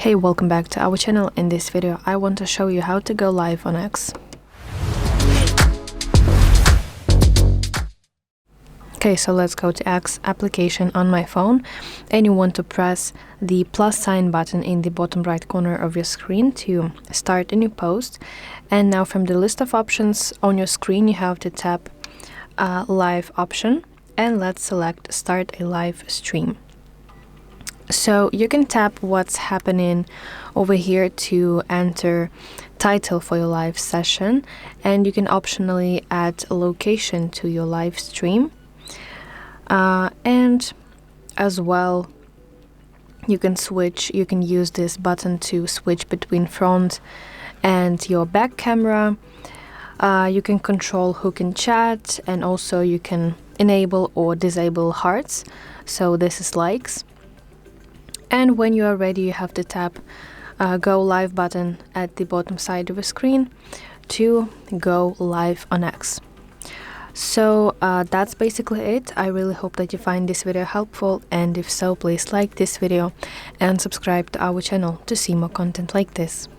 Hey, welcome back to our channel. In this video I want to show you how to go live on X. Okay, so let's go to X application on my phone, and you want to press the plus sign button in the bottom right corner of your screen to start a new post. And now from the list of options on your screen you have to tap live option, and let's select start a live stream. So you can tap what's happening over here to enter title for your live session, and you can optionally add a location to your live stream. And as well, you can use this button to switch between front and your back camera. You can control who can chat, and also you can enable or disable hearts, so this is likes. And when you are ready, you have to tap go live button at the bottom side of the screen to go live on X. So that's basically it. I really hope that you find this video helpful, and if so, please like this video and subscribe to our channel to see more content like this.